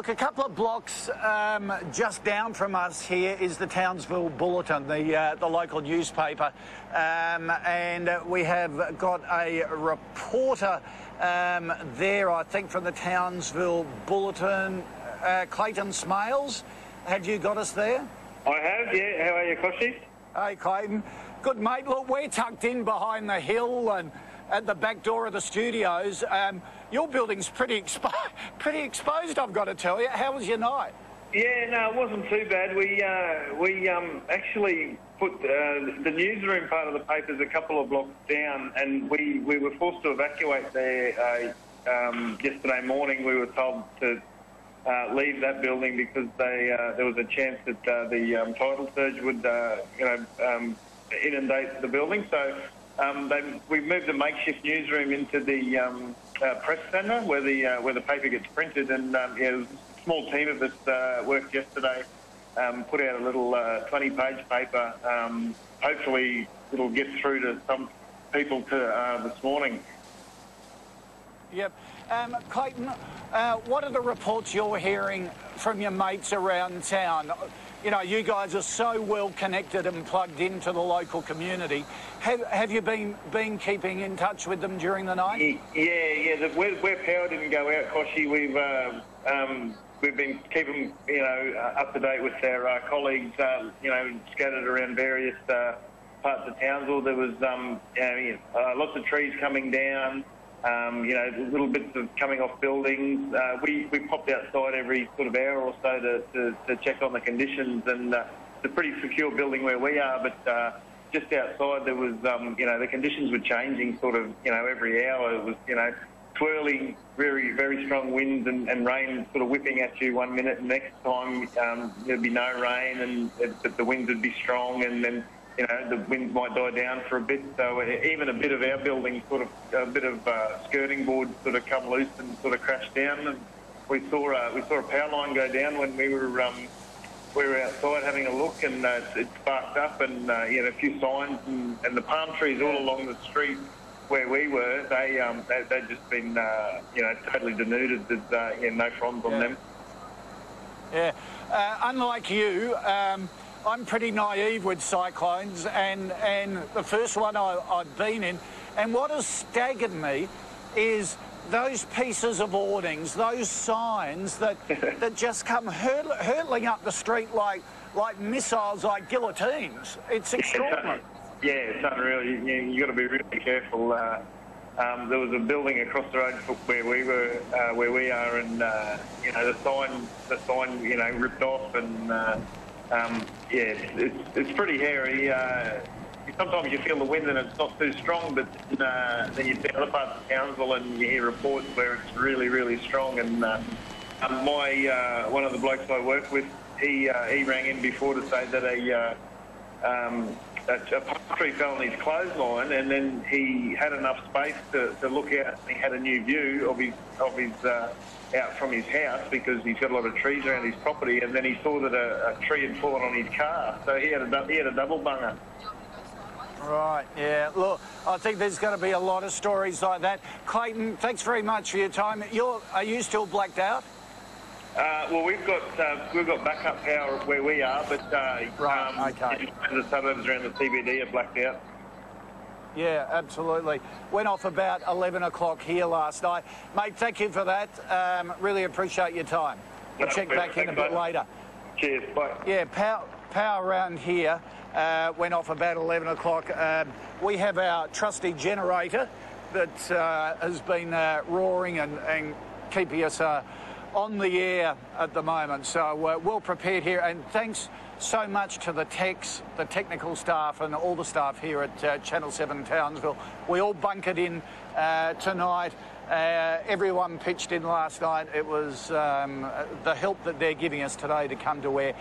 look, a couple of blocks just down from us here is the Townsville Bulletin, the local newspaper, and we have got a reporter there, I think, from the Townsville Bulletin, Clayton Smales. Have you got us there? I have, yeah. How are you, Koshy? Hey, Clayton. Good, mate. Look, we're tucked in behind the hill and at the back door of the studios. Your building's pretty exposed, I've got to tell you. How was your night? Yeah, no, it wasn't too bad. We actually put the newsroom part of the papers a couple of blocks down, and we were forced to evacuate there yesterday morning. We were told to leave that building because there was a chance that the tidal surge would inundate the building. So we moved the makeshift newsroom into the press centre where the paper gets printed, and there was a small team of us worked yesterday, put out a little 20-page paper. Hopefully it'll get through to some people this morning. Yep. Clayton, what are the reports you're hearing from your mates around town? You know, you guys are so well connected and plugged into the local community. Have you been keeping in touch with them during the night? Yeah. Where power didn't go out, Koshy, we've been keeping up to date with our colleagues, scattered around various parts of Townsville. There was lots of trees coming down. Little bits of coming off buildings. We popped outside every sort of hour or so to check on the conditions, and it's a pretty secure building where we are, but just outside there was, the conditions were changing sort of, every hour. It was, swirling, very, very strong winds and rain sort of whipping at you one minute, and next time there'd be no rain, and the winds would be strong, and then the winds might die down for a bit. So even a bit of our building, sort of a bit of skirting board sort of come loose and sort of crashed down. And we saw a power line go down when we were outside having a look, and it sparked up, and a few signs, and the palm trees all along the street where we were, they'd just been totally denuded. There's no fronds on them. Yeah. Unlike you, I'm pretty naive with cyclones, and the first one I've been in, and what has staggered me is those pieces of awnings, those signs that just come hurtling up the street like missiles, like guillotines. It's extraordinary. Yeah, it's unreal. You got to be really careful. There was a building across the road from where we are, and the sign, ripped off, and it's pretty hairy. Sometimes you feel the wind and it's not too strong, but then you see other parts of Townsville and you hear reports where it's really, really strong. And one of the blokes I work with, he rang in before to say that a palm tree fell on his clothesline, and then he had enough space to look out. He had a new view of his out from his house because he's got a lot of trees around his property, and then he saw that a tree had fallen on his car, so he had a double bunger. Right, yeah. Look, I think there's going to be a lot of stories like that. Clayton, thanks very much for your time. Are you still blacked out? Well, we've got backup power where we are, but okay. The suburbs around the CBD are blacked out. Yeah, absolutely. Went off about 11 o'clock here last night. Mate, thank you for that. Really appreciate your time. We'll check back in a bit later. Cheers, bye. Yeah, power around here went off about 11 o'clock. We have our trusty generator that has been roaring and keeping us on the air at the moment. So well prepared here, and thanks so much to the techs, the technical staff, and all the staff here at Channel 7 Townsville. We all bunkered in tonight. Everyone pitched in last night. It was the help that they're giving us today to come to air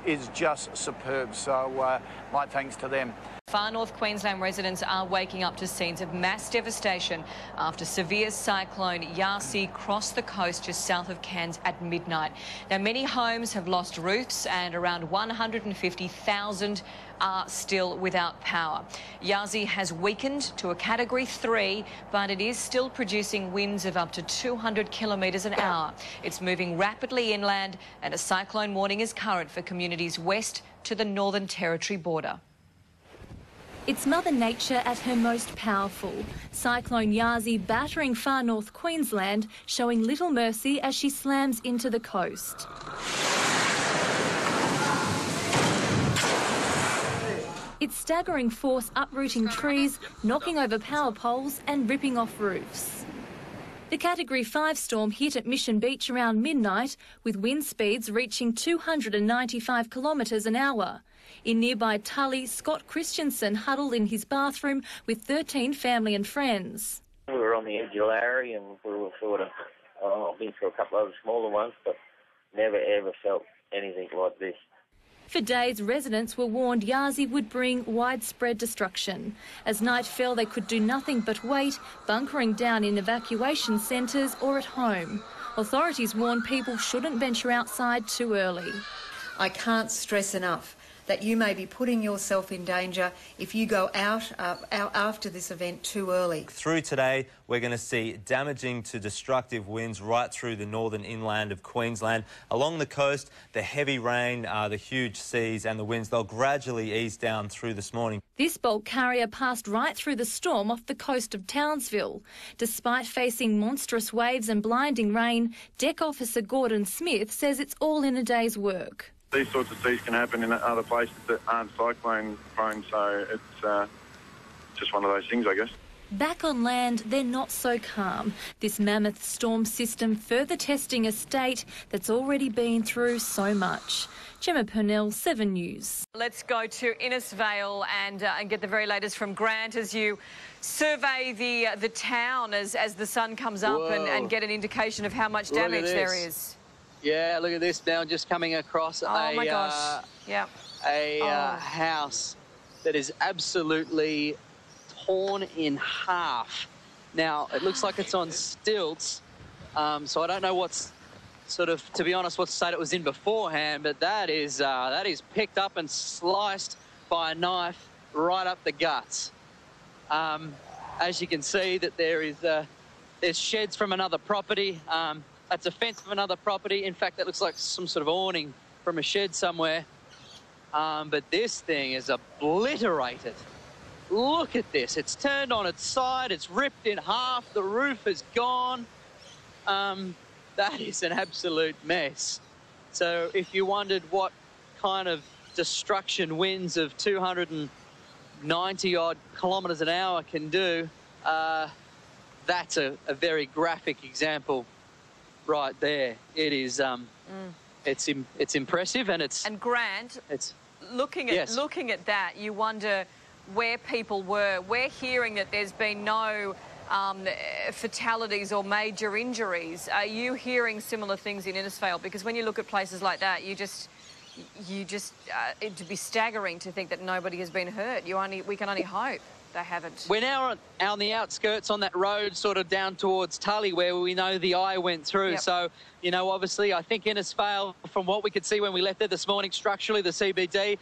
is just superb. So my thanks to them. Far North Queensland residents are waking up to scenes of mass devastation after severe cyclone Yasi crossed the coast just south of Cairns at midnight. Now, many homes have lost roofs and around 150,000 are still without power. Yasi has weakened to a Category 3, but it is still producing winds of up to 200 kilometres an hour. It's moving rapidly inland, and a cyclone warning is current for communities west to the Northern Territory border. It's Mother Nature at her most powerful. Cyclone Yasi battering far north Queensland, showing little mercy as she slams into the coast. Its staggering force uprooting trees, knocking over power poles and ripping off roofs. The Category 5 storm hit at Mission Beach around midnight, with wind speeds reaching 295 kilometres an hour. In nearby Tully, Scott Christensen huddled in his bathroom with 13 family and friends. We were on the edge of Larry and we were sort of, I've been through a couple of other smaller ones, but never ever felt anything like this. For days, residents were warned Yasi would bring widespread destruction. As night fell, they could do nothing but wait, bunkering down in evacuation centres or at home. Authorities warn people shouldn't venture outside too early. I can't stress enough that you may be putting yourself in danger if you go out after this event too early. Through today, we're going to see damaging to destructive winds right through the northern inland of Queensland. Along the coast, the heavy rain, the huge seas and the winds, they'll gradually ease down through this morning. This bulk carrier passed right through the storm off the coast of Townsville. Despite facing monstrous waves and blinding rain, Deck Officer Gordon Smith says it's all in a day's work. These sorts of seas can happen in other places that aren't cyclone prone, so it's just one of those things, I guess. Back on land, they're not so calm. This mammoth storm system further testing a state that's already been through so much. Gemma Purnell, 7 News. Let's go to Innisfail and get the very latest from Grant as you survey the town as the sun comes up and get an indication of how much damage there is. Yeah, look at this now, just coming across my gosh. Yeah. a house that is absolutely torn in half. Now, it looks like it's on stilts, so I don't know what's sort of, to be honest, what state it was in beforehand, but that is picked up and sliced by a knife right up the guts. As you can see, that there's sheds from another property. That's a fence from another property. In fact, that looks like some sort of awning from a shed somewhere. But this thing is obliterated. Look at this. It's turned on its side. It's ripped in half. The roof is gone. That is an absolute mess. So if you wondered what kind of destruction winds of 290-odd kilometres an hour can do, that's a very graphic example right there. It is. It's impressive, and it's. And Grant, it's looking at that, you wonder where people were. We're hearing that there's been no fatalities or major injuries. Are you hearing similar things in Innisfail? Because when you look at places like that, it'd be staggering to think that nobody has been hurt. We can only hope they haven't. We're now on the outskirts on that road, sort of down towards Tully, where we know the eye went through. Yep. So, you know, obviously, I think Innisfail, from what we could see when we left there this morning, structurally, the CBD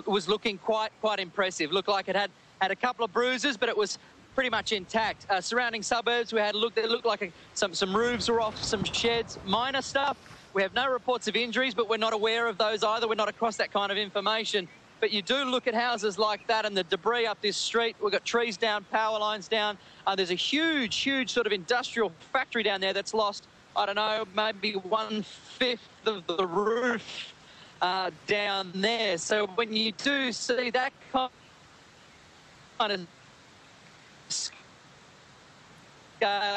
was looking quite impressive. Looked like it had a couple of bruises, but it was pretty much intact. Surrounding suburbs, we had a look. It looked like some roofs were off, some sheds, minor stuff. We have no reports of injuries, but we're not aware of those either. We're not across that kind of information. But you do look at houses like that and the debris up this street. We've got trees down, power lines down. There's a huge sort of industrial factory down there that's lost, I don't know, maybe 1/5 of the roof down there. So when you do see that kind of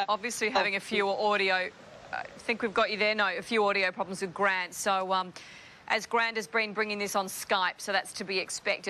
obviously having a few audio, I think we've got you there. No, a few audio problems with Grant. So as Grant has been bringing this on Skype, so that's to be expected.